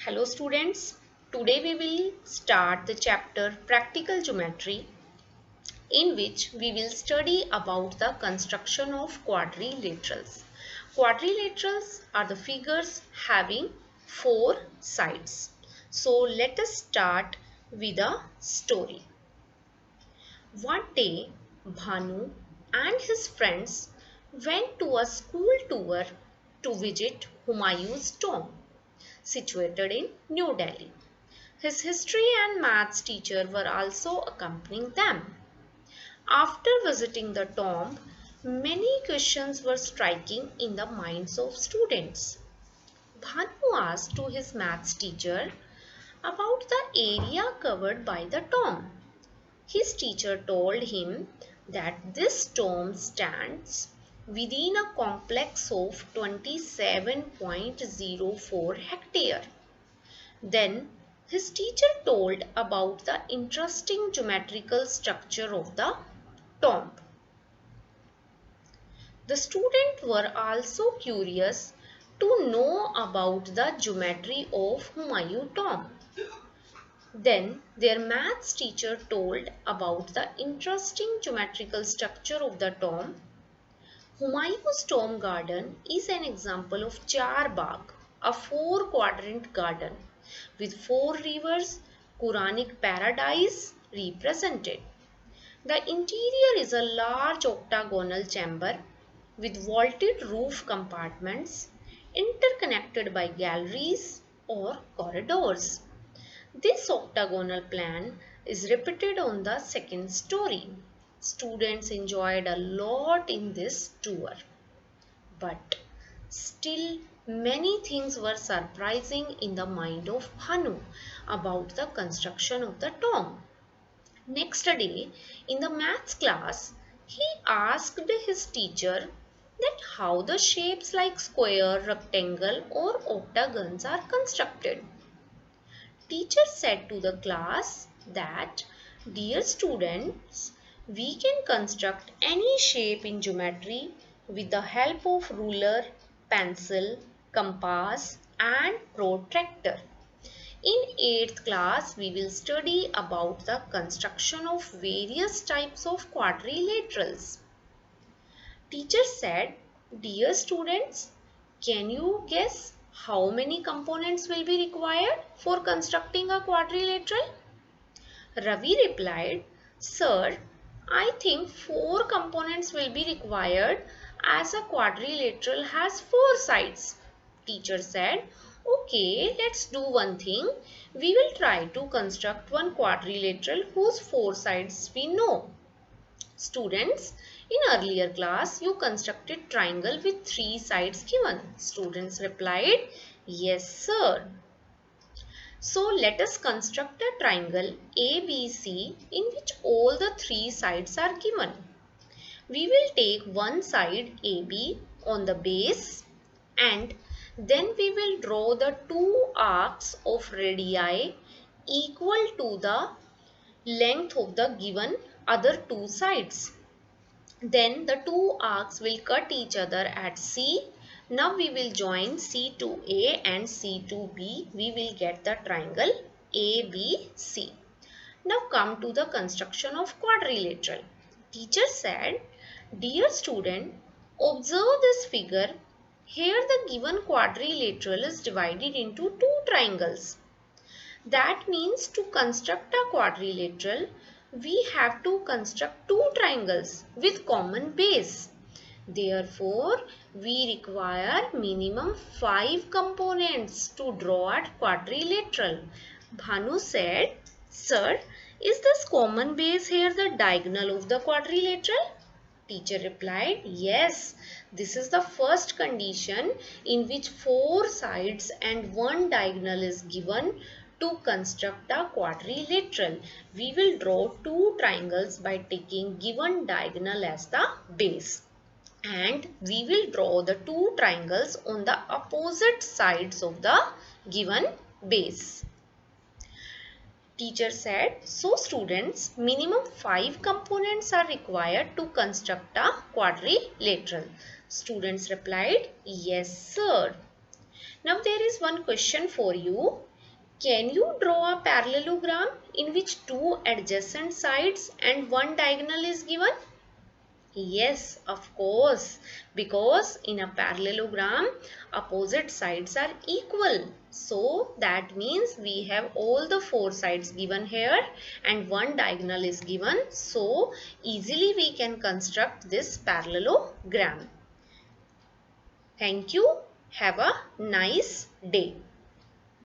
Hello students, today we will start the chapter Practical Geometry in which we will study about the construction of quadrilaterals. Quadrilaterals are the figures having four sides. So let us start with a story. One day, Bhanu and his friends went to a school tour to visit Humayun's tomb situated in New Delhi. His history and maths teacher were also accompanying them. After visiting the tomb, many questions were striking in the minds of students. Bhanu asked to his maths teacher about the area covered by the tomb. His teacher told him that this tomb stands within a complex of 27.04 hectare. Then his teacher told about the interesting geometrical structure of the tomb. The students were also curious to know about the geometry of Humayun tomb. Then their maths teacher told about the interesting geometrical structure of the tomb. Humayun's tomb garden is an example of Char Bagh, a four-quadrant garden with four rivers, Quranic paradise represented. The interior is a large octagonal chamber with vaulted roof compartments interconnected by galleries or corridors. This octagonal plan is repeated on the second story. Students enjoyed a lot in this tour. But still many things were surprising in the mind of Bhanu about the construction of the tomb. Next day, in the maths class, he asked his teacher that how the shapes like square, rectangle or octagons are constructed. Teacher said to the class that, dear students, we can construct any shape in geometry with the help of ruler, pencil, compass and protractor. In 8th class, we will study about the construction of various types of quadrilaterals. Teacher said, dear students, can you guess how many components will be required for constructing a quadrilateral? Ravi replied, sir, I think 4 components will be required as a quadrilateral has 4 sides. Teacher said, okay, let's do one thing. We will try to construct one quadrilateral whose 4 sides we know. Students, in earlier class, you constructed triangle with 3 sides given. Students replied, yes, sir. So let us construct a triangle ABC in which all the 3 sides are given. We will take one side AB on the base and then we will draw the 2 arcs of radii equal to the length of the given other 2 sides. Then the 2 arcs will cut each other at C. Now we will join C to A and C to B. We will get the triangle ABC. Now come to the construction of quadrilateral. Teacher said, dear student, observe this figure. Here the given quadrilateral is divided into 2 triangles. That means to construct a quadrilateral, we have to construct 2 triangles with common base. Therefore, we require minimum 5 components to draw a quadrilateral. Bhanu said, sir, is this common base here the diagonal of the quadrilateral? Teacher replied, yes, this is the first condition in which 4 sides and 1 diagonal is given to construct a quadrilateral. We will draw 2 triangles by taking given diagonal as the base. And we will draw the 2 triangles on the opposite sides of the given base. Teacher said, so students, minimum 5 components are required to construct a quadrilateral. Students replied, yes sir. Now there is one question for you. Can you draw a parallelogram in which two adjacent sides and one diagonal is given? Yes, of course, because in a parallelogram, opposite sides are equal. So that means we have all the four sides given here and one diagonal is given. So easily we can construct this parallelogram. Thank you. Have a nice day.